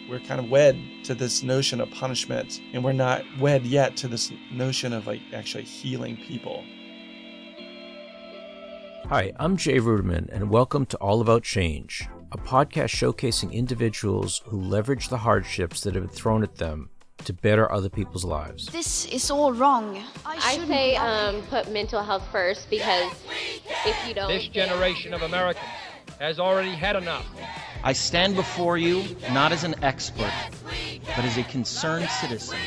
we're kind of wed to this notion of punishment, and we're not wed yet to this notion of like actually healing people. Hi, I'm Jay Ruderman, and welcome to All About Change, a podcast showcasing individuals who leverage the hardships that have been thrown at them to better other people's lives. This is all wrong. I say put mental health first, because if you don't... This generation of Americans has already had enough. I stand before you not as an expert, but as a concerned citizen.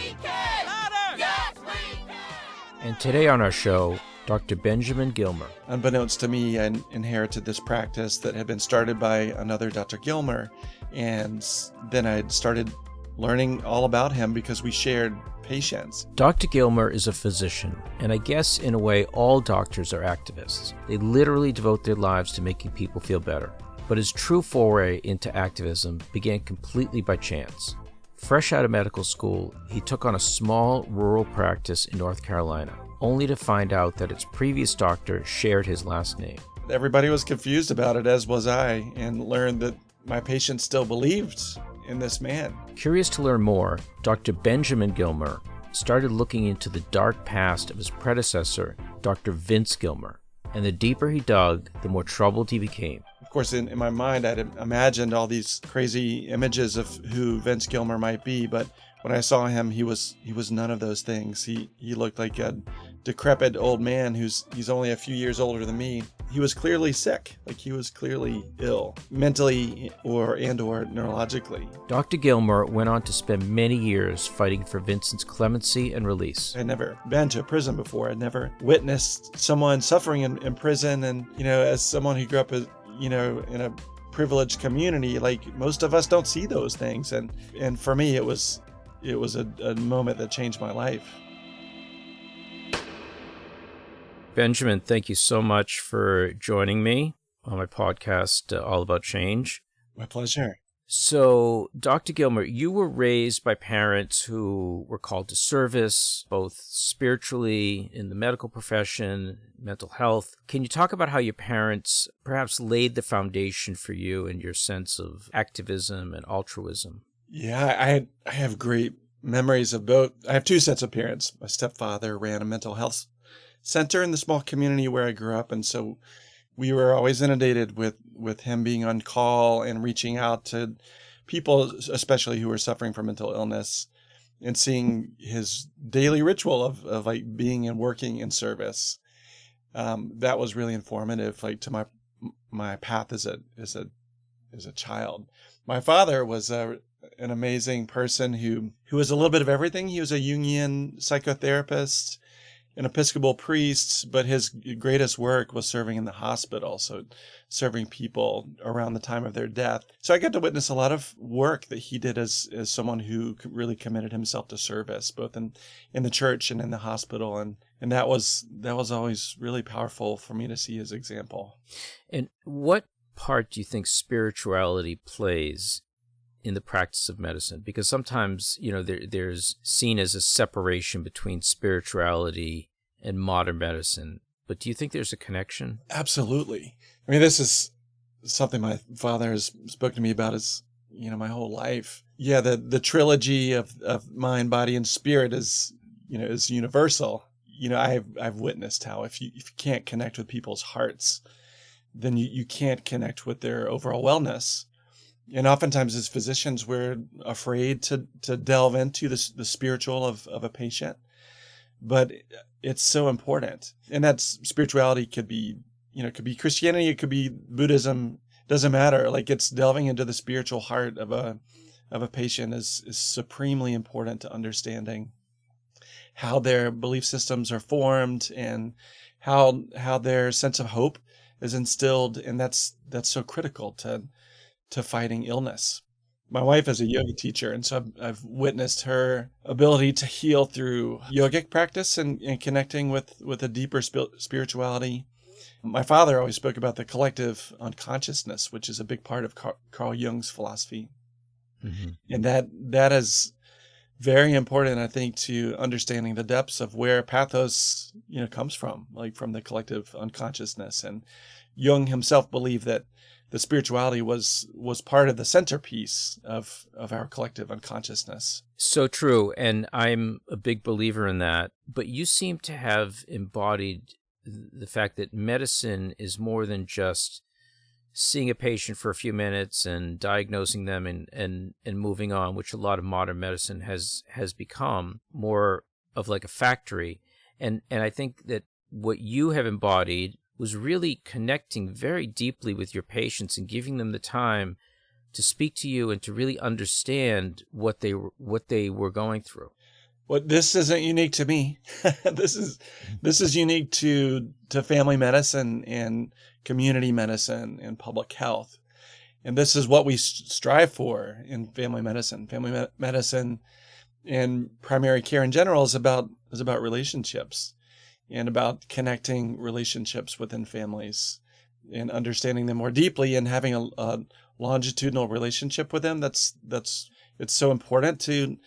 And today on our show, Dr. Benjamin Gilmer. Unbeknownst to me, I inherited this practice that had been started by another Dr. Gilmer, and then I started learning all about him because we shared patients. Dr. Gilmer is a physician, and I guess in a way all doctors are activists. They literally devote their lives to making people feel better. But his true foray into activism began completely by chance. Fresh out of medical school, he took on a small rural practice in North Carolina, only to find out that its previous doctor shared his last name. Everybody was confused about it, as was I, and learned that my patients still believed in this man. Curious to learn more, Dr. Benjamin Gilmer started looking into the dark past of his predecessor, Dr. Vince Gilmer. And the deeper he dug, the more troubled he became. Of course, in my mind, I'd imagined all these crazy images of who Vince Gilmer might be, but when I saw him, he was none of those things. He looked like a decrepit old man he's only a few years older than me. He was clearly sick, like he was clearly ill, mentally or neurologically. Dr. Gilmer went on to spend many years fighting for Vincent's clemency and release. I'd never been to a prison before. I'd never witnessed someone suffering in prison, and as someone who grew up as in a privileged community, like most of us don't see those things, and for me it was a moment that changed my life. Benjamin, thank you so much for joining me on my podcast, All About Change. My pleasure. So, Dr. Gilmer, you were raised by parents who were called to service, both spiritually, in the medical profession, mental health. Can you talk about how your parents perhaps laid the foundation for you and your sense of activism and altruism? Yeah, I have great memories of both. I have two sets of parents. My stepfather ran a mental health center in the small community where I grew up, and so we were always inundated with him being on call and reaching out to people, especially who were suffering from mental illness, and seeing his daily ritual of like being and working in service. That was really informative, like to my path as a child. My father was an amazing person who was a little bit of everything. He was a Jungian psychotherapist, an Episcopal priest, but his greatest work was serving in the hospital, so serving people around the time of their death. So I got to witness a lot of work that he did as someone who really committed himself to service, both in the church and in the hospital, and that was always really powerful for me to see his example. And what part do you think spirituality plays in the practice of medicine? Because sometimes, there's seen as a separation between spirituality and modern medicine. But do you think there's a connection? Absolutely. I mean, this is something my father has spoken to me about my whole life. Yeah, the trilogy of mind, body, and spirit is universal. I've witnessed how if you can't connect with people's hearts, then you can't connect with their overall wellness. And oftentimes as physicians, we're afraid to delve into the spiritual of a patient, but it's so important. And that spirituality could be Christianity, it could be Buddhism, doesn't matter. Like, it's delving into the spiritual heart of a patient is supremely important to understanding how their belief systems are formed and how their sense of hope is instilled. And that's so critical to fighting illness. My wife is a yoga teacher, and so I've witnessed her ability to heal through yogic practice and connecting with a deeper spirituality. My father always spoke about the collective unconsciousness, which is a big part of Carl Jung's philosophy. Mm-hmm. And that is very important, I think, to understanding the depths of where pathos, comes from, like from the collective unconsciousness. And Jung himself believed that the spirituality was part of the centerpiece of our collective unconsciousness. So true, and I'm a big believer in that. But you seem to have embodied the fact that medicine is more than just seeing a patient for a few minutes and diagnosing them and moving on, which a lot of modern medicine has become more of like a factory. And I think that what you have embodied was really connecting very deeply with your patients and giving them the time to speak to you and to really understand what they were going through. Well, this isn't unique to me. This is unique to family medicine and community medicine and public health. And this is what we strive for in family medicine. Family medicine and primary care in general is about relationships and about connecting relationships within families and understanding them more deeply and having a longitudinal relationship with them. It's so important to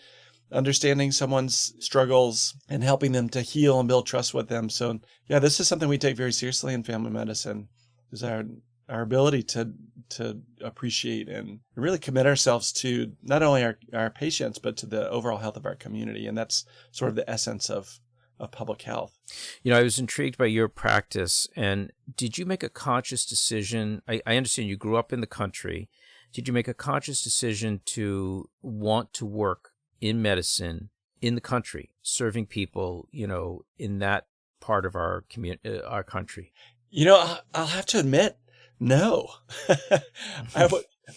understanding someone's struggles and helping them to heal and build trust with them. So yeah, this is something we take very seriously in family medicine, is our ability to appreciate and really commit ourselves to not only our patients, but to the overall health of our community. And that's sort of the essence of public health. I was intrigued by your practice. And did you make a conscious decision? I understand you grew up in the country. Did you make a conscious decision to want to work in medicine in the country, serving people, in that part of our community, our country? I'll have to admit, no.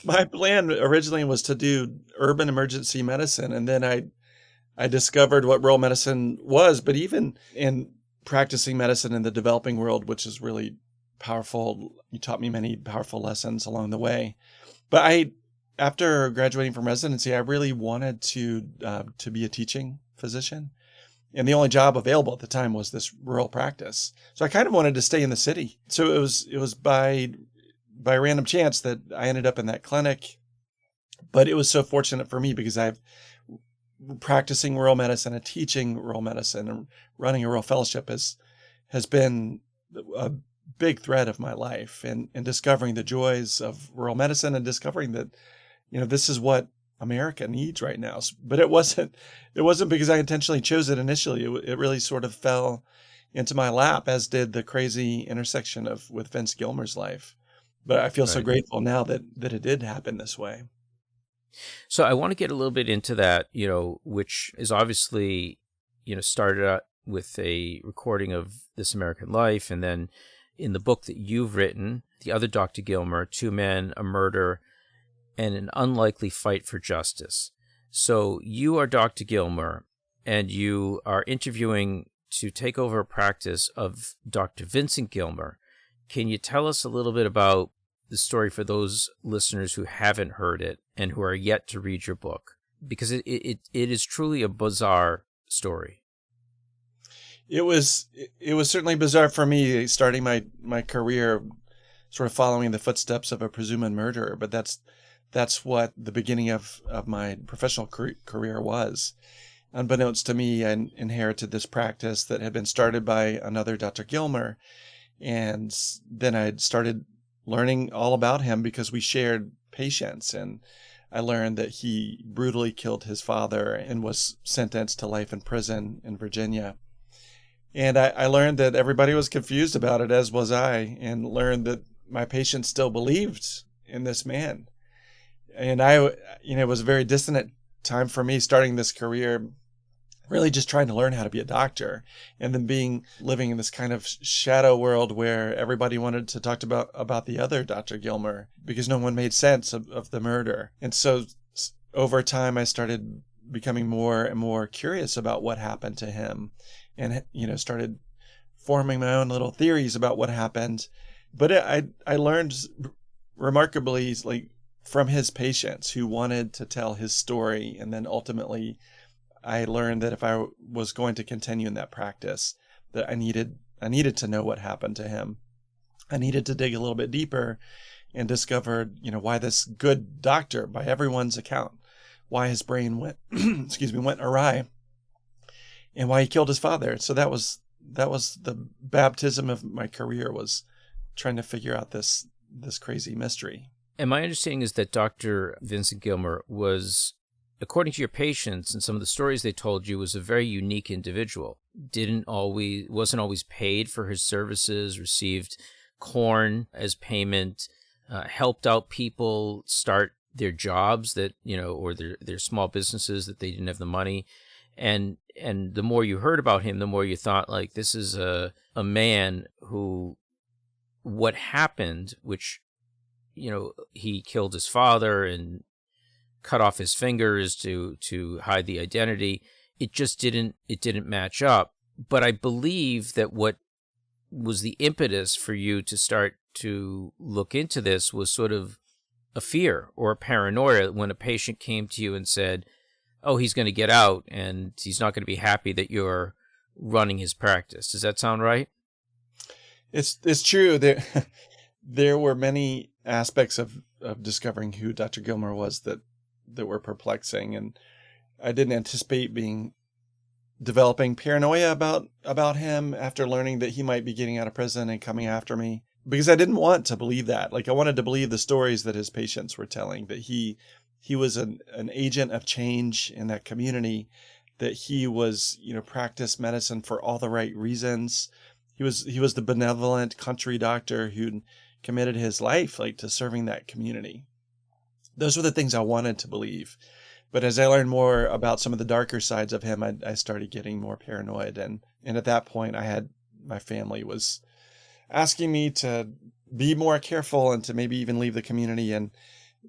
My plan originally was to do urban emergency medicine, and then I discovered what rural medicine was. But even in practicing medicine in the developing world, which is really powerful, you taught me many powerful lessons along the way. But after graduating from residency, I really wanted to be a teaching physician. And the only job available at the time was this rural practice. So I kind of wanted to stay in the city. So it was by random chance that I ended up in that clinic. But it was so fortunate for me because I've practicing rural medicine and teaching rural medicine and running a rural fellowship has been a big thread of my life, and discovering the joys of rural medicine and discovering that, this is what America needs right now. But it wasn't because I intentionally chose it initially. It really sort of fell into my lap, as did the crazy intersection with Vince Gilmer's life. But I feel so grateful now that it did happen this way. So I want to get a little bit into that, which is obviously, started out with a recording of This American Life, and then in the book that you've written, The Other Dr. Gilmer, Two Men, a Murder, and an Unlikely Fight for Justice. So you are Dr. Gilmer, and you are interviewing to take over a practice of Dr. Vincent Gilmer. Can you tell us a little bit about the story for those listeners who haven't heard it and who are yet to read your book? Because it is truly a bizarre story. It was certainly bizarre for me, starting my career sort of following the footsteps of a presumed murderer, but that's what the beginning of my professional career was. Unbeknownst to me, I inherited this practice that had been started by another Dr. Gilmer, and then I started learning all about him because we shared patients, and I learned that he brutally killed his father and was sentenced to life in prison in Virginia. And I learned that everybody was confused about it, as was I, and learned that my patients still believed in this man. And it was a very dissonant time for me starting this career, really just trying to learn how to be a doctor, and then living in this kind of shadow world where everybody wanted to talk about the other Dr. Gilmer because no one made sense of the murder. And so over time, I started becoming more and more curious about what happened to him, and started forming my own little theories about what happened. But I learned remarkably, like, from his patients who wanted to tell his story, and then ultimately I learned that if I was going to continue in that practice, that I needed to know what happened to him. I needed to dig a little bit deeper and discovered, why this good doctor, by everyone's account, why his brain went awry, and why he killed his father. So that was the baptism of my career, was trying to figure out this this crazy mystery. And my understanding is that Dr. Vincent Gilmer was, according to your patients and some of the stories they told you, was a very unique individual. Wasn't always paid for his services, received corn as payment, helped out people start their jobs that, or their small businesses that they didn't have the money. And the more you heard about him, the more you thought, like, this is a man who, what happened, which, he killed his father and cut off his fingers to hide the identity. It just didn't match up. But I believe that what was the impetus for you to start to look into this was sort of a fear or a paranoia when a patient came to you and said, oh, he's going to get out and he's not going to be happy that you're running his practice. Does that sound right? It's true. There were many aspects of discovering who Dr. Gilmer was that were perplexing, and I didn't anticipate developing paranoia about him after learning that he might be getting out of prison and coming after me, because I didn't want to believe that. Like, I wanted to believe the stories that his patients were telling, that he was an agent of change in that community, that he was, practiced medicine for all the right reasons. He was the benevolent country doctor who committed his life to serving that community. Those were the things I wanted to believe. But as I learned more about some of the darker sides of him, I started getting more paranoid. And at that point, my family was asking me to be more careful and to maybe even leave the community. And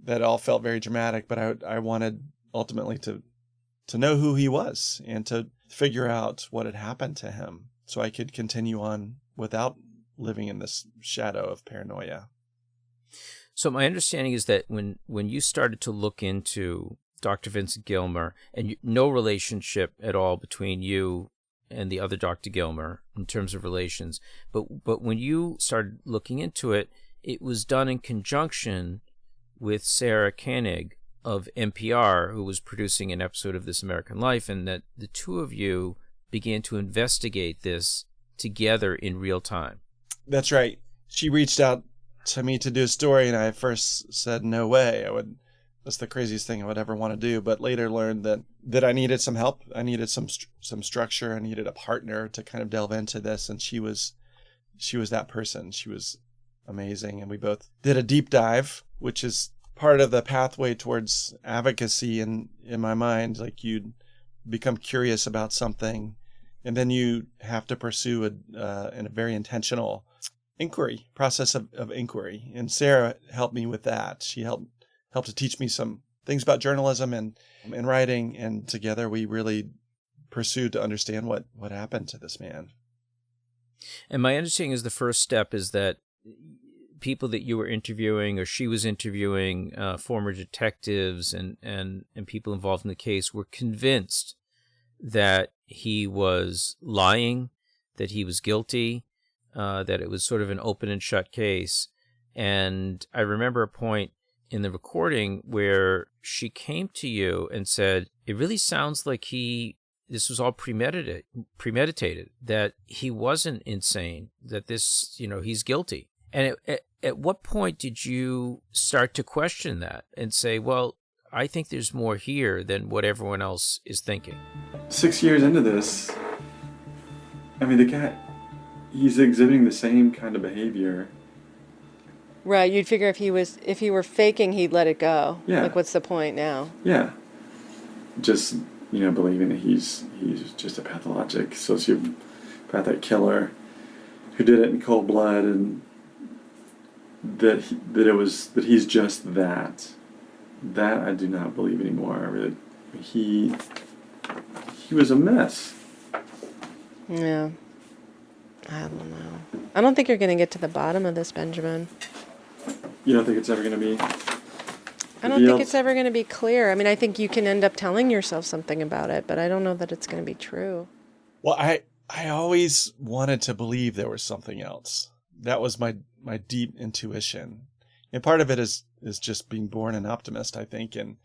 that all felt very dramatic. But I wanted ultimately to know who he was and to figure out what had happened to him so I could continue on without living in this shadow of paranoia. So my understanding is that when you started to look into Dr. Vincent Gilmer, and no relationship at all between you and the other Dr. Gilmer in terms of relations, but when you started looking into it, it was done in conjunction with Sara Koenig of NPR, who was producing an episode of This American Life, and that the two of you began to investigate this together in real time. That's right. She reached out to me to do a story, and I first said, no way. That's the craziest thing I would ever want to do. But later learned that I needed some help. I needed some structure. I needed a partner to kind of delve into this. And she was that person. She was amazing. And we both did a deep dive, which is part of the pathway towards advocacy in my mind. Like, you'd become curious about something, and then you have to pursue in a very intentional process of inquiry. And Sara helped me with that. She helped to teach me some things about journalism and writing. And together we really pursued to understand what happened to this man. And my understanding is the first step is that people that you were interviewing, or she was interviewing, former detectives and people involved in the case, were convinced that he was lying, that he was guilty, that it was sort of an open and shut case. And I remember a point in the recording where she came to you and said, it really sounds like this was all premeditated, that he wasn't insane, that this, he's guilty. And at what point did you start to question that and say, well, I think there's more here than what everyone else is thinking? 6 years into this, I mean, the guy, he's exhibiting the same kind of behavior. Right, you'd figure if he were faking, he'd let it go. Yeah. Like, what's the point now? Yeah. Just, believing that he's just a pathologic sociopathic killer who did it in cold blood, and that he's just that. That I do not believe anymore. He was a mess. Yeah. I don't know. I don't think you're going to get to the bottom of this, Benjamin. You don't think it's ever going to be? I don't think it's ever going to be clear. I mean, I think you can end up telling yourself something about it, but I don't know that it's going to be true. Well, I always wanted to believe there was something else. That was my deep intuition. And part of it is just being born an optimist, I think, and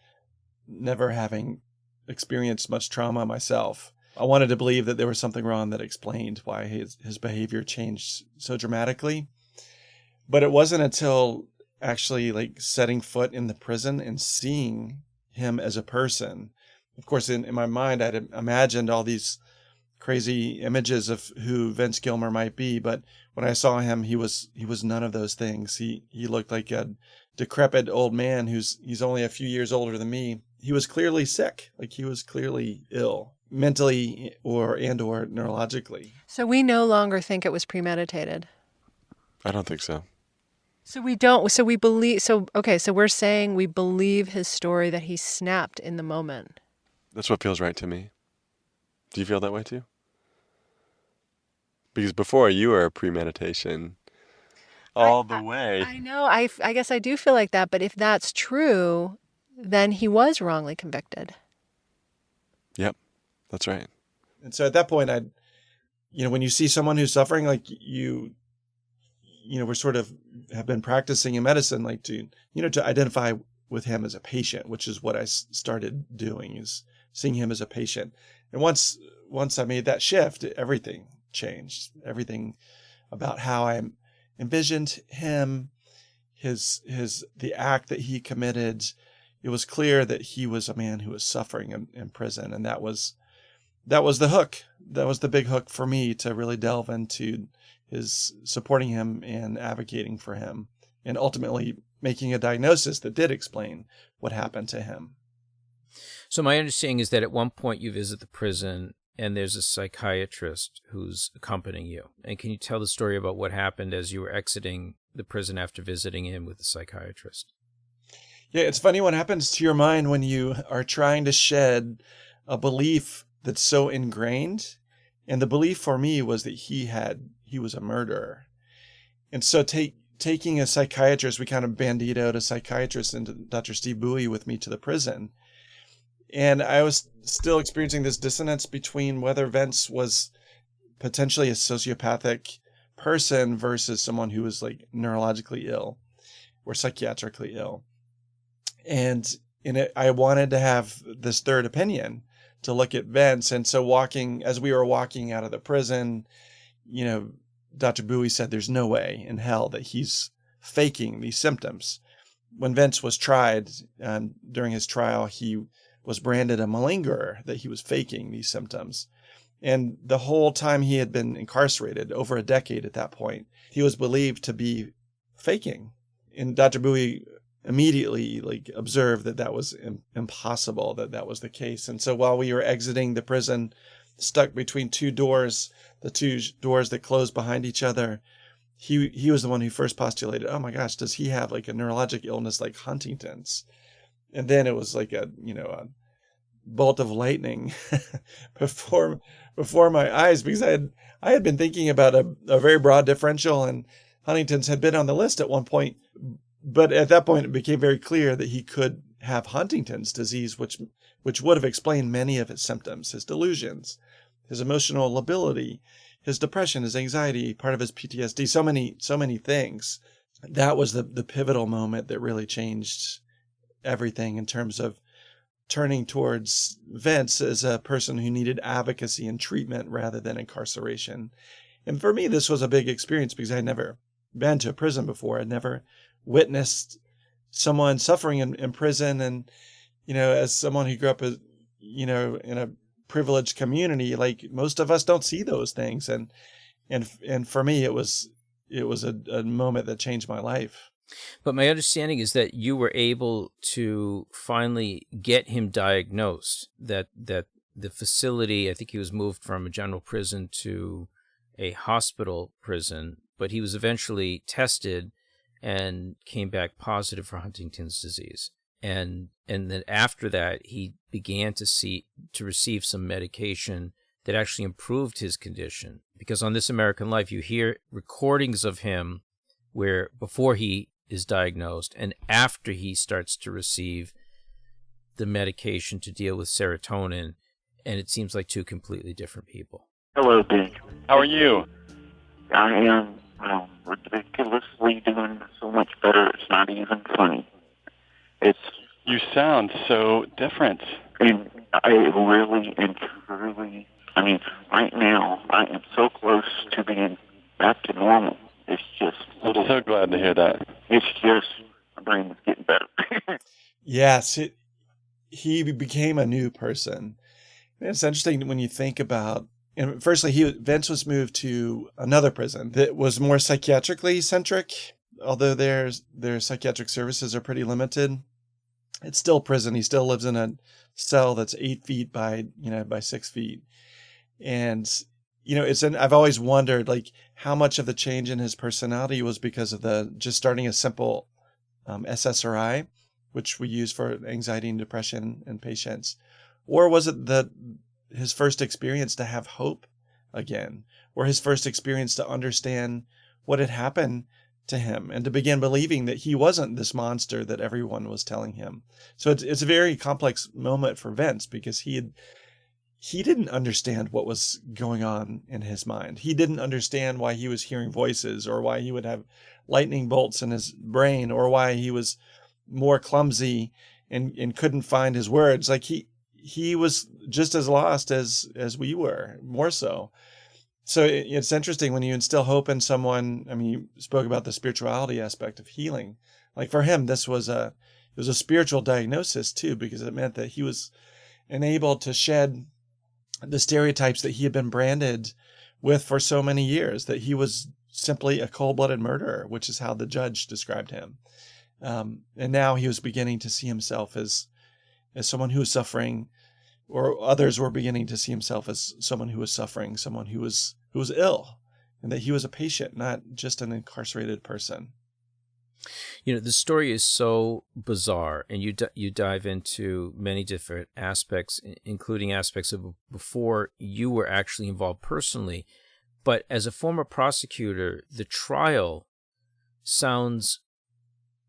never having experienced much trauma myself. I wanted to believe that there was something wrong that explained why his behavior changed so dramatically. But it wasn't until actually like setting foot in the prison and seeing him as a person. Of course, in my mind, I'd imagined all these crazy images of who Vince Gilmer might be, but when I saw him, he was none of those things. He looked like a decrepit old man he's only a few years older than me. He was clearly sick, like he was clearly ill, mentally or neurologically. So we no longer think it was premeditated. I don't think so. So we don't. So we believe. So okay. So we're saying we believe his story that he snapped in the moment. That's what feels right to me. Do you feel that way too? Because before you were a premeditation all the way. I know. I guess I do feel like that. But if that's true, then he was wrongly convicted. Yep, that's right. And so at that point, when you see someone who's suffering, like we're sort of have been practicing in medicine, like to identify with him as a patient, which is what I started doing, is seeing him as a patient. And once I made that shift, everything changed. Everything about how I envisioned him, the act that he committed. It was clear that he was a man who was suffering in prison, and that was the hook. That was the big hook for me to really delve into his supporting him and advocating for him, and ultimately making a diagnosis that did explain what happened to him. So my understanding is that at one point you visit the prison and there's a psychiatrist who's accompanying you. And can you tell the story about what happened as you were exiting the prison after visiting him with the psychiatrist? Yeah, it's funny what happens to your mind when you are trying to shed a belief that's so ingrained. And the belief for me was that he was a murderer. And so taking a psychiatrist, we kind of banditoed a psychiatrist and Dr. Steve Bowie with me to the prison. And I was still experiencing this dissonance between whether Vince was potentially a sociopathic person versus someone who was like neurologically ill or psychiatrically ill. And I wanted to have this third opinion to look at Vince. And so as we were walking out of the prison, Dr. Bowie said there's no way in hell that he's faking these symptoms. When Vince was tried, during his trial, he was branded a malingerer, that he was faking these symptoms. And the whole time he had been incarcerated, over a decade at that point, he was believed to be faking. And Dr. Bowie immediately observed that was impossible, that was the case. And so while we were exiting the prison, stuck between two doors, the two doors that closed behind each other, he was the one who first postulated, oh my gosh, does he have like a neurologic illness like Huntington's? And then it was like a bolt of lightning before my eyes, because I had been thinking about a very broad differential, and Huntington's had been on the list at one point. But at that point, it became very clear that he could have Huntington's disease, which would have explained many of his symptoms, his delusions, his emotional lability, his depression, his anxiety, part of his PTSD, so many things. That was the pivotal moment that really changed everything in terms of turning towards Vince as a person who needed advocacy and treatment rather than incarceration. And for me, this was a big experience because I'd never been to a prison before. I'd never witnessed someone suffering in prison. And, as someone who grew up in a privileged community, like most of us don't see those things. And for me, it was a moment that changed my life. But my understanding is that you were able to finally get him diagnosed, that the facility, I think he was moved from a general prison to a hospital prison, but he was eventually tested and came back positive for Huntington's disease. And then after that, he began to receive some medication that actually improved his condition. Because on This American Life, you hear recordings of him where before he is diagnosed and after he starts to receive the medication to deal with serotonin, and it seems like two completely different people. Hello, Dick. How are you? I am ridiculously doing so much better, it's not even funny. You sound so different. And I really and truly, right now, I am so close to being back to normal. It's it's just, I'm so glad to hear that. it's just, my brain is getting better. Yes, he became a new person. And it's interesting when you think about, and firstly, Vince was moved to another prison that was more psychiatrically centric, although their psychiatric services are pretty limited. It's still prison. He still lives in a cell that's 8 feet by 6 feet. And, I've always wondered, like, how much of the change in his personality was because of just starting a simple SSRI, which we use for anxiety and depression in patients, or was it his first experience to have hope again, or his first experience to understand what had happened to him and to begin believing that he wasn't this monster that everyone was telling him. So it's a very complex moment for Vince, because he didn't understand what was going on in his mind. He didn't understand why he was hearing voices, or why he would have lightning bolts in his brain, or why he was more clumsy and couldn't find his words. Like he was just as lost as we were, more so. So it's interesting when you instill hope in someone. I mean, you spoke about the spirituality aspect of healing. Like for him, it was a spiritual diagnosis too, because it meant that he was enabled to shed the stereotypes that he had been branded with for so many years, that he was simply a cold-blooded murderer, which is how the judge described him. And now he was beginning to see himself as someone who was suffering, or others were beginning to see himself as someone who was suffering, someone who was ill, and that he was a patient, not just an incarcerated person. The story is so bizarre, and you dive into many different aspects, including aspects of before you were actually involved personally. But as a former prosecutor, the trial sounds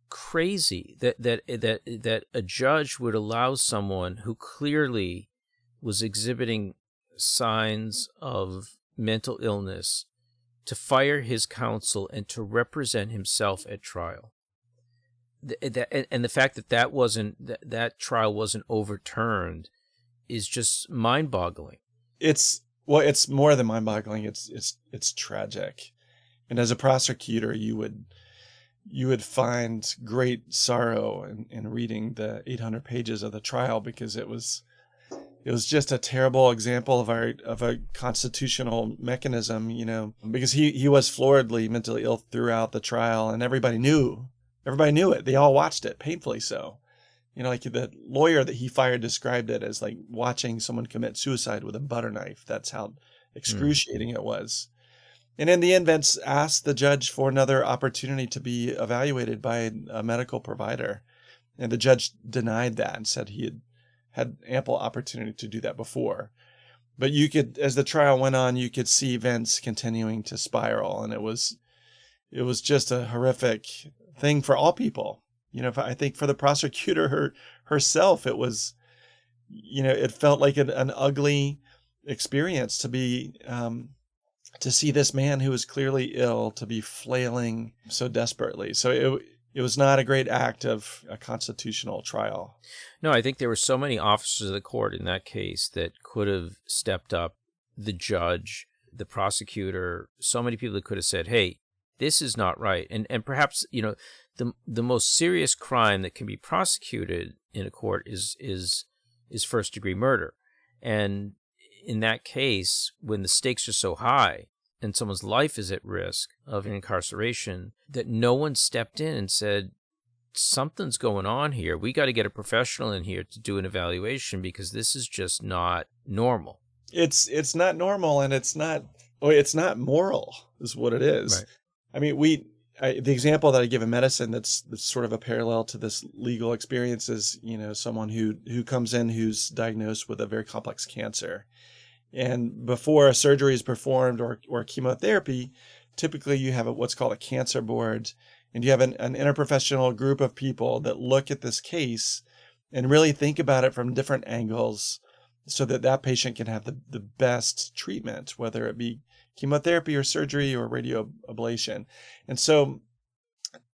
crazy that a judge would allow someone who clearly was exhibiting signs of mental illness to fire his counsel and to represent himself at trial. And the fact that trial wasn't overturned is just mind-boggling. It's more than mind-boggling. It's tragic. And as a prosecutor, you would find great sorrow in reading the 800 pages of the trial, because it was just a terrible example of a constitutional mechanism, because he was floridly mentally ill throughout the trial, and everybody knew it. They all watched it, painfully so. Like the lawyer that he fired described it as like watching someone commit suicide with a butter knife. That's how excruciating it was. And in the end, Vince asked the judge for another opportunity to be evaluated by a medical provider. And the judge denied that and said he had ample opportunity to do that before. But as the trial went on, you could see Vince continuing to spiral. And it was just a horrific thing for all people. I think for the prosecutor herself, it was, it felt like an ugly experience to be, to see this man who was clearly ill to be flailing so desperately. So it was not a great act of a constitutional trial. No, I think there were so many officers of the court in that case that could have stepped up. The judge, the prosecutor, so many people that could have said, hey, this is not right. And perhaps, the most serious crime that can be prosecuted in a court is first-degree murder. And in that case, when the stakes are so high and someone's life is at risk of incarceration, that no one stepped in and said, something's going on here. We got to get a professional in here to do an evaluation, because this is just not normal. It's not normal, and it's not moral, is what it is. Right. I mean, the example that I give in medicine that's sort of a parallel to this legal experience is, someone who comes in who's diagnosed with a very complex cancer. And before a surgery is performed or chemotherapy, typically you have what's called a cancer board, and you have an interprofessional group of people that look at this case and really think about it from different angles so that patient can have the best treatment, whether it be chemotherapy or surgery or radioablation. And so,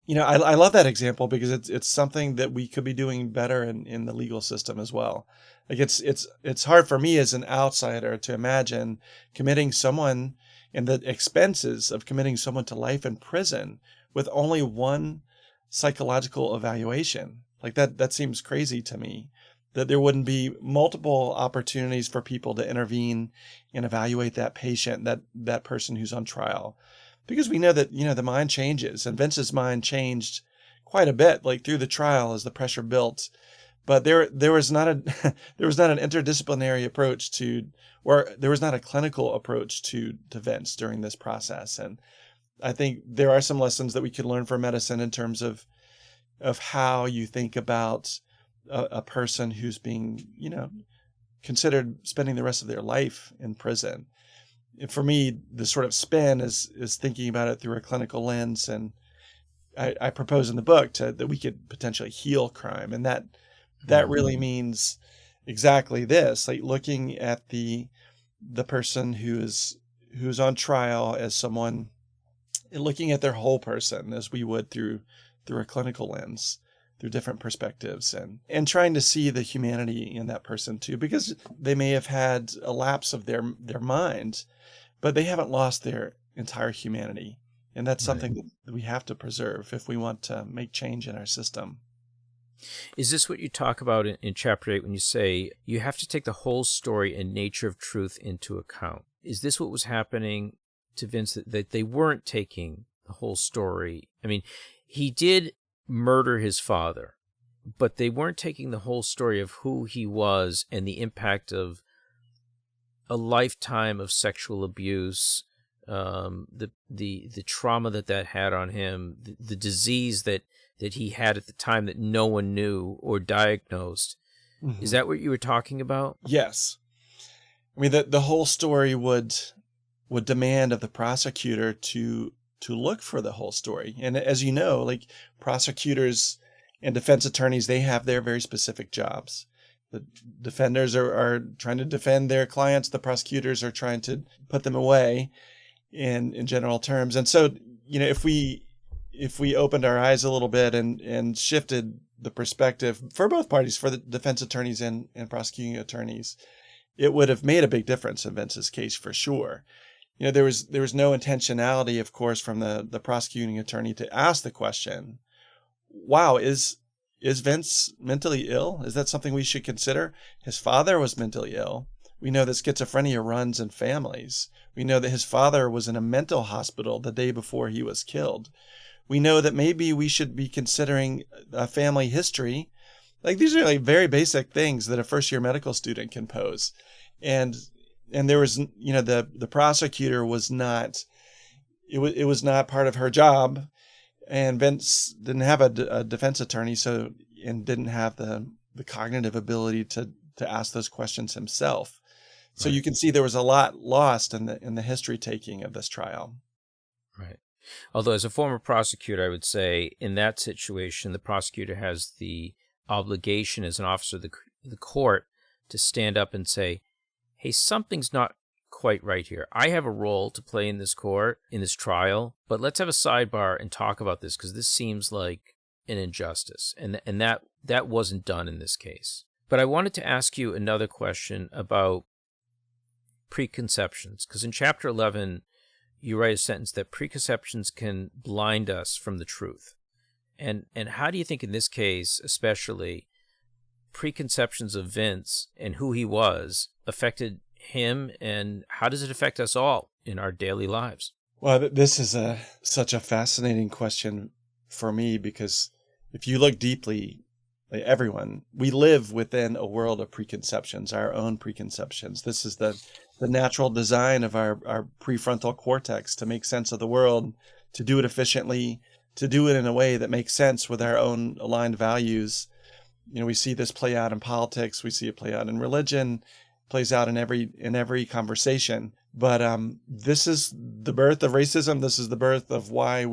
I love that example, because it's something that we could be doing better in the legal system as well. Like it's hard for me as an outsider to imagine committing someone and the expenses of committing someone to life in prison with only one psychological evaluation. Like that seems crazy to me, that there wouldn't be multiple opportunities for people to intervene and evaluate that patient, that person who's on trial. Because we know that, the mind changes, and Vince's mind changed quite a bit, like through the trial as the pressure built. But there was not an interdisciplinary approach or there was not a clinical approach to Vince during this process. And I think there are some lessons that we could learn from medicine in terms of how you think about a person who's being, considered spending the rest of their life in prison. And for me, the sort of spin is thinking about it through a clinical lens. And I propose in the book that we could potentially heal crime. And that really means exactly this, like looking at the person who's on trial as someone, and looking at their whole person as we would through a clinical lens, through different perspectives, and trying to see the humanity in that person too, because they may have had a lapse of their mind, but they haven't lost their entire humanity. And that's something that we have to preserve if we want to make change in our system. Is this what you talk about in Chapter 8 when you say you have to take the whole story and nature of truth into account? Is this what was happening to Vince, that they weren't taking the whole story? I mean, he did murder his father, but they weren't taking the whole story of who he was and the impact of a lifetime of sexual abuse, the trauma that had on him, the disease that he had at the time that no one knew or diagnosed. Mm-hmm. Is that what you were talking about? Yes. I mean, the whole story would demand of the prosecutor to look for the whole story. And as you know, like prosecutors and defense attorneys, they have their very specific jobs. The defenders are trying to defend their clients. The prosecutors are trying to put them away in general terms. And so, if we opened our eyes a little bit and shifted the perspective for both parties, for the defense attorneys and prosecuting attorneys, it would have made a big difference in Vince's case for sure. There was no intentionality, of course, from the prosecuting attorney to ask the question, wow, is Vince mentally ill? Is that something we should consider? His father was mentally ill. We know that schizophrenia runs in families. We know that his father was in a mental hospital the day before he was killed. We know that maybe we should be considering a family history. Like, these are like very basic things that a first-year medical student can pose. And there was, the prosecutor was not, it was not part of her job. And Vince didn't have a defense attorney, and didn't have the cognitive ability to ask those questions himself. So you can see there was a lot lost in the history taking of this trial. Right. Although as a former prosecutor, I would say in that situation, the prosecutor has the obligation as an officer of the court to stand up and say, hey, something's not quite right here. I have a role to play in this court, in this trial, but let's have a sidebar and talk about this, because this seems like an injustice. And that wasn't done in this case. But I wanted to ask you another question about preconceptions, because in Chapter 11, you write a sentence that preconceptions can blind us from the truth. And how do you think in this case, especially, preconceptions of Vince and who he was affected him, and how does it affect us all in our daily lives? Well, this is such a fascinating question for me, because if you look deeply, like everyone, we live within a world of preconceptions, our own preconceptions. This is the natural design of our prefrontal cortex to make sense of the world, to do it efficiently, to do it in a way that makes sense with our own aligned values. We see this play out in politics. We see it play out in religion, plays out in every conversation. But this is the birth of racism. This is the birth of why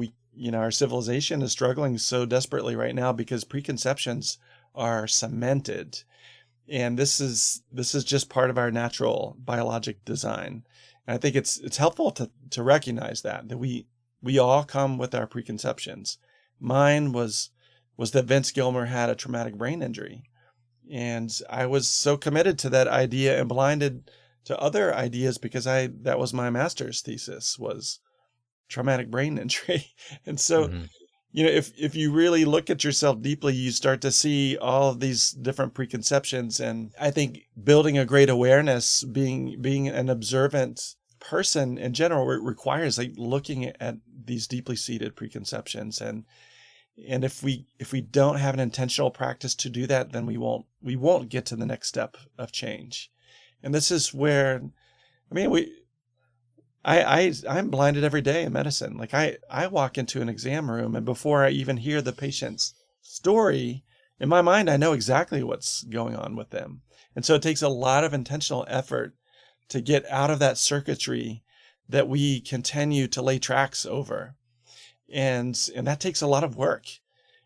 our civilization is struggling so desperately right now, because preconceptions are cemented. And this is just part of our natural biologic design. And I think it's helpful to recognize that we all come with our preconceptions. Mine was that Vince Gilmer had a traumatic brain injury. And I was so committed to that idea and blinded to other ideas because that was my master's thesis, was traumatic brain injury. And so, if you really look at yourself deeply, you start to see all of these different preconceptions. And I think building a great awareness, being an observant person in general, requires like looking at these deeply seated preconceptions. And if we don't have an intentional practice to do that, then we won't get to the next step of change. And this is where, I'm blinded every day in medicine. Like I walk into an exam room, and before I even hear the patient's story, in my mind, I know exactly what's going on with them. And so it takes a lot of intentional effort to get out of that circuitry that we continue to lay tracks over. And that takes a lot of work.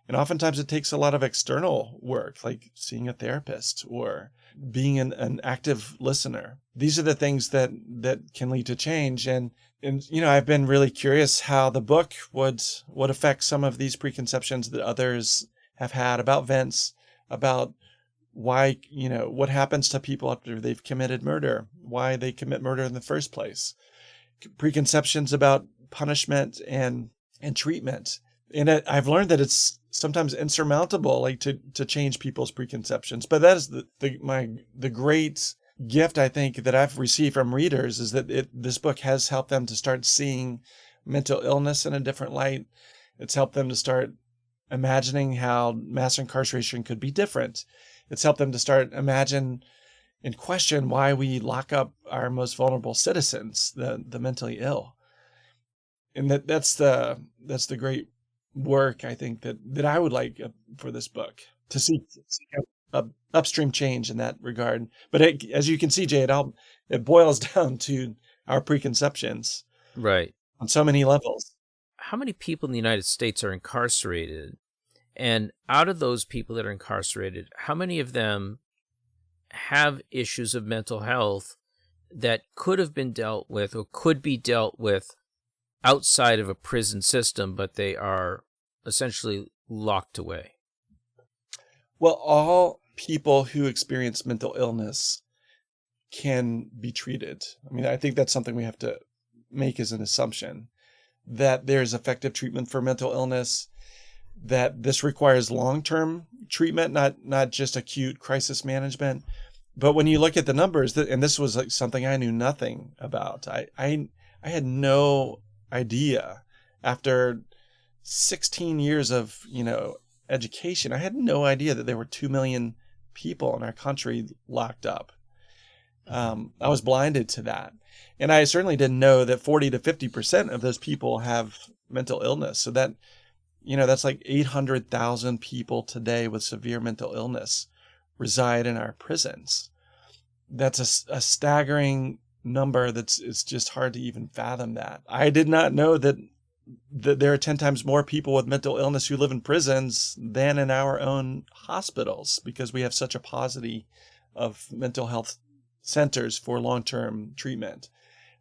And oftentimes it takes a lot of external work, like seeing a therapist or being an active listener. These are the things that can lead to change. And I've been really curious how the book would affect some of these preconceptions that others have had about Vince, about why, what happens to people after they've committed murder, why they commit murder in the first place, preconceptions about punishment and treatment. And I've learned that it's sometimes insurmountable, like to change people's preconceptions. But that is the great gift I think that I've received from readers, is that this book has helped them to start seeing mental illness in a different light. It's helped them to start imagining how mass incarceration could be different. It's helped them to start imagine and question why we lock up our most vulnerable citizens, the mentally ill. And that's the great work I think that I would like for this book, to seek a upstream change in that regard. But as you can see, Jay, it boils down to our preconceptions, Right, on so many levels. how many people in the United States are incarcerated? And out of those people that are incarcerated, how many of them have issues of mental health that could have been dealt with or could be dealt with outside of a prison system, but they are essentially locked away? Well, all people who experience mental illness can be treated. I think that's something we have to make as an assumption, that there's effective treatment for mental illness, that this requires long-term treatment, not just acute crisis management. But when you look at the numbers, and this was like something I knew nothing about. I had no idea. After 16 years of, education, I had no idea that there were 2 million people in our country locked up. I was blinded to that. And I certainly didn't know that 40 to 50% of those people have mental illness. So that, that's like 800,000 people today with severe mental illness reside in our prisons. That's a staggering number. It's just hard to even fathom that. I did not know that there are 10 times more people with mental illness who live in prisons than in our own hospitals, because we have such a paucity of mental health centers for long-term treatment.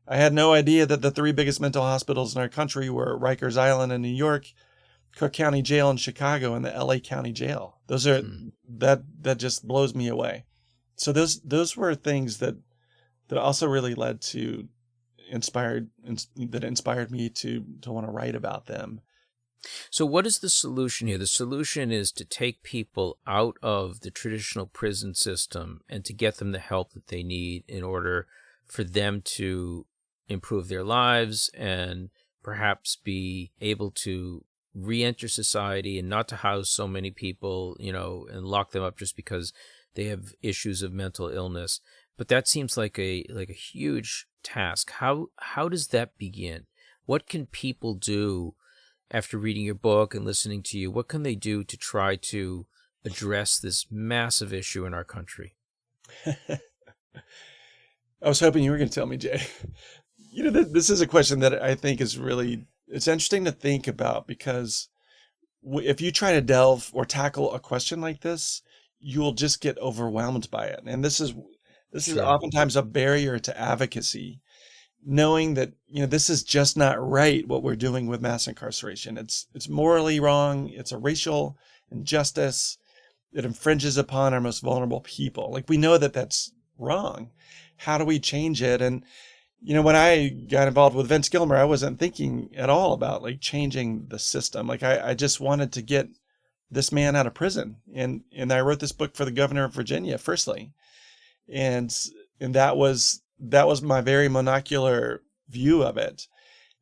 I had no idea that the 3 biggest mental hospitals in our country were Rikers Island in New York, Cook County Jail in Chicago, and the LA County Jail. Those are that just blows me away. So those were things that also really led to inspired me to want to write about them. So what is the solution here? The solution is to take people out of the traditional prison system and to get them the help that they need in order for them to improve their lives and perhaps be able to re-enter society, and not to house so many people, and lock them up just because they have issues of mental illness. But that seems like a huge task. How does that begin? What can people do after reading your book and listening to you? What can they do to try to address this massive issue in our country? I was hoping you were going to tell me, Jay. This is a question that I think is really, it's interesting to think about, because if you try to delve or tackle a question like this, you will just get overwhelmed by it. And this is oftentimes a barrier to advocacy, knowing that, this is just not right what we're doing with mass incarceration. It's morally wrong. It's a racial injustice. It infringes upon our most vulnerable people. Like, we know that that's wrong? How do we change it? And, when I got involved with Vince Gilmer, I wasn't thinking at all about like changing the system. Like I just wanted to get this man out of prison. And I wrote this book for the governor of Virginia, firstly. And that was my very monocular view of it.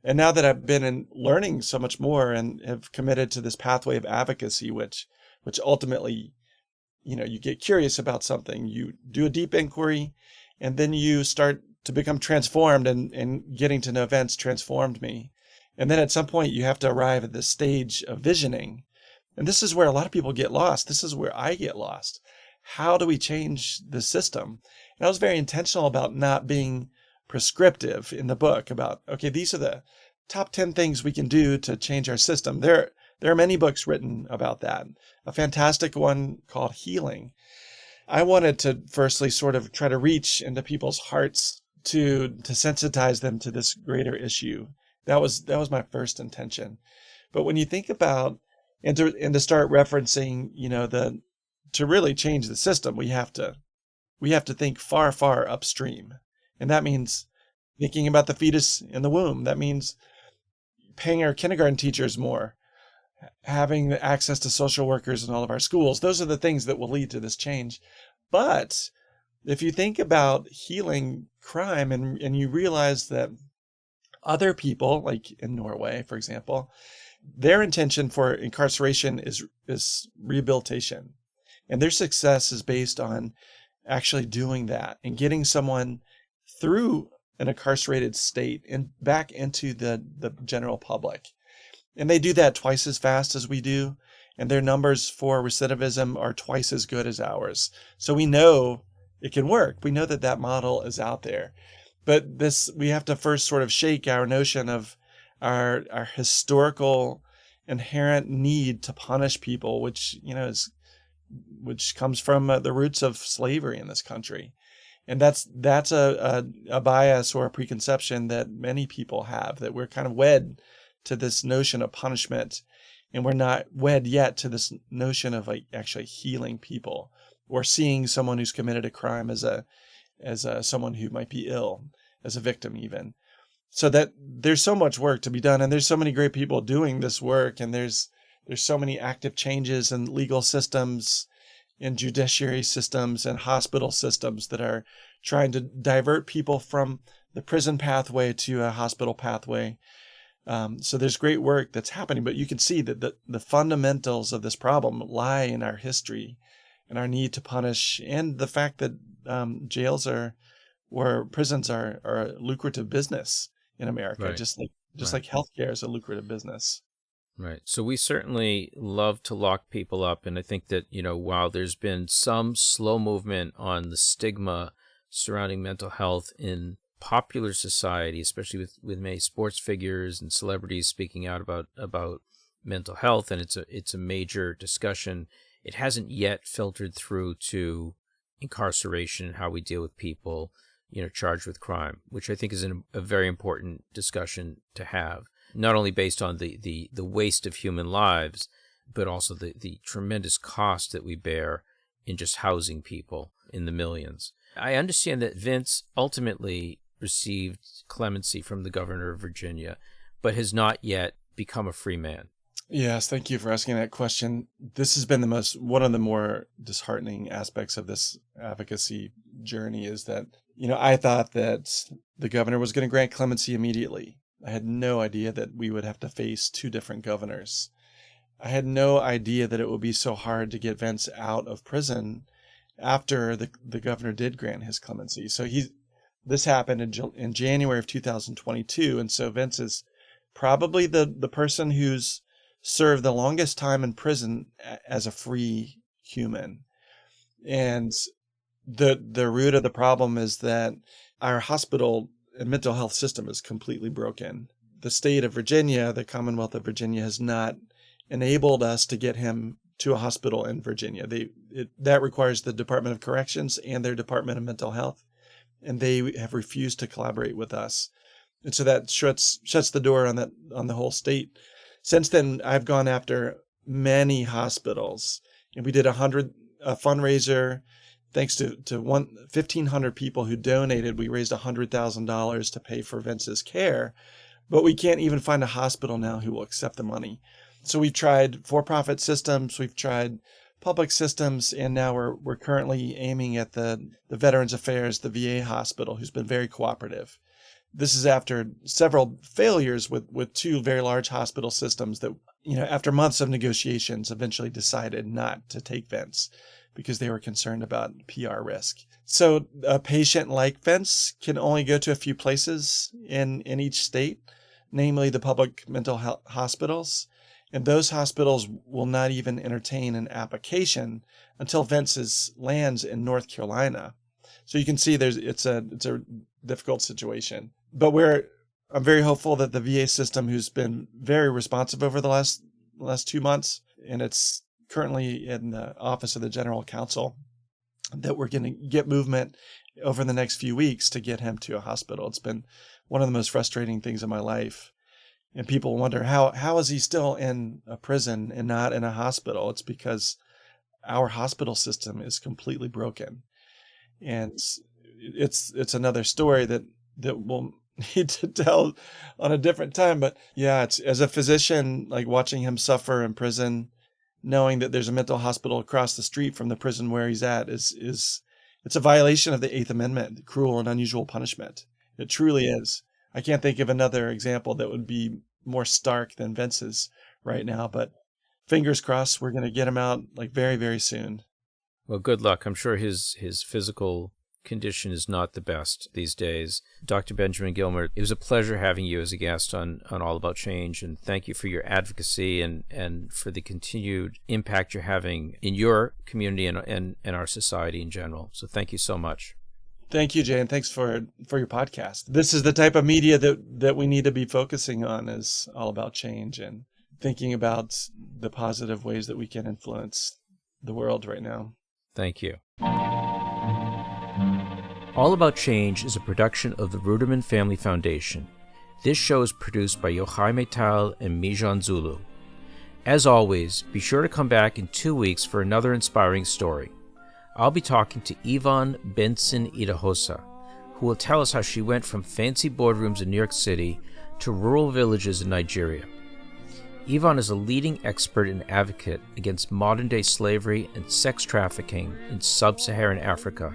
And now that I've been learning so much more and have committed to this pathway of advocacy, which ultimately, you get curious about something, you do a deep inquiry, and then you start to become transformed, and getting to know Vince transformed me. And then at some point you have to arrive at this stage of visioning. And this is where a lot of people get lost. This is where I get lost. How do we change the system? And I was very intentional about not being prescriptive in the book about, okay, these are the top 10 things we can do to change our system. There are many books written about that. A fantastic one called Healing. I wanted to firstly sort of try to reach into people's hearts to sensitize them to this greater issue. That was my first intention. But when you think about and to start referencing, to really change the system, we have to think far, far upstream. And that means thinking about the fetus in the womb. That means paying our kindergarten teachers more, having access to social workers in all of our schools. Those are the things that will lead to this change. But if you think about healing crime and you realize that other people, like in Norway, for example, their intention for incarceration is rehabilitation. And their success is based on actually doing that and getting someone through an incarcerated state and back into the general public. And they do that twice as fast as we do. And their numbers for recidivism are twice as good as ours. So we know it can work. We know that model is out there. But we have to first sort of shake our notion of our historical inherent need to punish people, which, which comes from the roots of slavery in this country. And that's a bias or a preconception that many people have, that we're kind of wed to this notion of punishment, and we're not wed yet to this notion of like actually healing people or seeing someone who's committed a crime as someone who might be ill, as a victim even. So that there's so much work to be done, and there's so many great people doing this work, and there's so many active changes in legal systems, in judiciary systems, and hospital systems that are trying to divert people from the prison pathway to a hospital pathway. So there's great work that's happening, but you can see that the fundamentals of this problem lie in our history and our need to punish, and the fact that jails or prisons are a lucrative business in America, right. just like Right. healthcare is a lucrative business. Right. So we certainly love to lock people up. And I think that, while there's been some slow movement on the stigma surrounding mental health in popular society, especially with many sports figures and celebrities speaking out about mental health, and it's a major discussion, it hasn't yet filtered through to incarceration and how we deal with people, charged with crime, which I think is a very important discussion to have, not only based on the waste of human lives, but also the tremendous cost that we bear in just housing people in the millions. I understand that Vince ultimately received clemency from the governor of Virginia, but has not yet become a free man. Yes, thank you for asking that question. This has been one of the more disheartening aspects of this advocacy journey is that, I thought that the governor was going to grant clemency immediately. I had no idea that we would have to face two different governors. I had no idea that it would be so hard to get Vince out of prison after the governor did grant his clemency. So this happened in January of 2022. And so Vince is probably the person who's served the longest time in prison as a free human. And the root of the problem is that our hospital and mental health system is completely broken. The state of Virginia, the Commonwealth of Virginia, has not enabled us to get him to a hospital in Virginia. That requires the Department of Corrections and their Department of Mental Health, and they have refused to collaborate with us. And so that shuts the door on the whole state. Since then, I've gone after many hospitals, and we did a fundraiser thanks to 1,500 people who donated, we raised $100,000 to pay for Vince's care, but we can't even find a hospital now who will accept the money. So we've tried for-profit systems, we've tried public systems, and now we're currently aiming at the Veterans Affairs, the VA hospital, who's been very cooperative. This is after several failures with two very large hospital systems that, after months of negotiations, eventually decided not to take Vince because they were concerned about PR risk. So a patient like Vince can only go to a few places in each state, namely the public mental health hospitals. And those hospitals will not even entertain an application until Vince lands in North Carolina. So you can see it's a difficult situation. But I'm very hopeful that the VA system, who's been very responsive over the last 2 months, and it's currently in the office of the general counsel, that we're going to get movement over the next few weeks to get him to a hospital. It's been one of the most frustrating things in my life. And people wonder, how is he still in a prison and not in a hospital? It's because our hospital system is completely broken. And it's another story that we'll need to tell on a different time. But yeah, it's, as a physician, like watching him suffer in prison, knowing that there's a mental hospital across the street from the prison where he's at it's a violation of the Eighth Amendment, cruel and unusual punishment. It truly is. I can't think of another example that would be more stark than Vince's right now, but fingers crossed we're going to get him out very, very soon. Well, good luck. I'm sure his physical condition is not the best these days. Dr. Benjamin Gilmer, it was a pleasure having you as a guest on All About Change, and thank you for your advocacy and for the continued impact you're having in your community and our society in general. So thank you so much. Thank you, Jay, and thanks for your podcast. This is the type of media that we need to be focusing on, is All About Change and thinking about the positive ways that we can influence the world right now. Thank you. All About Change is a production of the Ruderman Family Foundation. This show is produced by Yochai Meital and Mijan Zulu. As always, be sure to come back in 2 weeks for another inspiring story. I'll be talking to Yvonne Benson Idahosa, who will tell us how she went from fancy boardrooms in New York City to rural villages in Nigeria. Yvonne is a leading expert and advocate against modern-day slavery and sex trafficking in sub-Saharan Africa,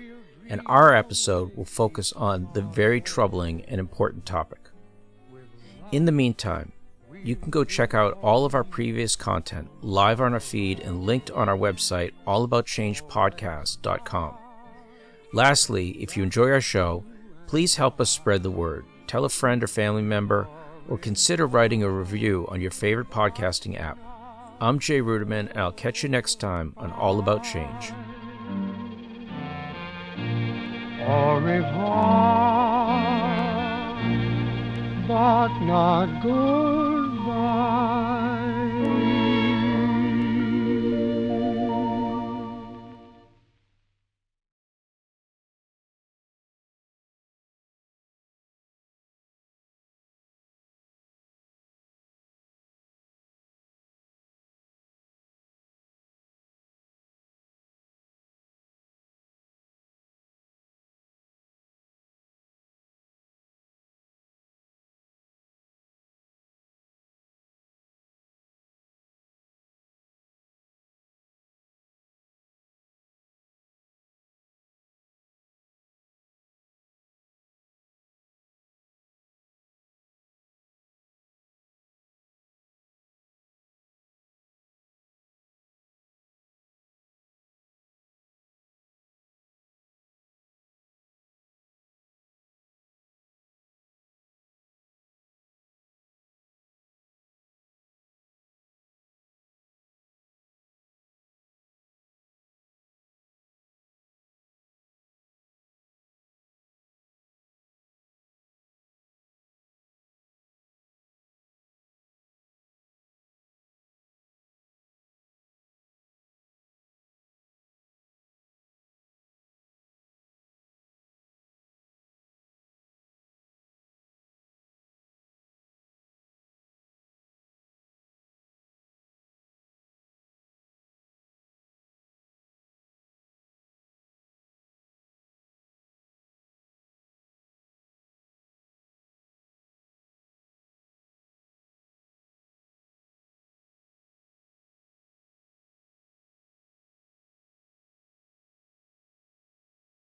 and our episode will focus on the very troubling and important topic. In the meantime, you can go check out all of our previous content live on our feed and linked on our website, allaboutchangepodcast.com. Lastly, if you enjoy our show, please help us spread the word. Tell a friend or family member, or consider writing a review on your favorite podcasting app. I'm Jay Ruderman, and I'll catch you next time on All About Change. Au revoir, but not good.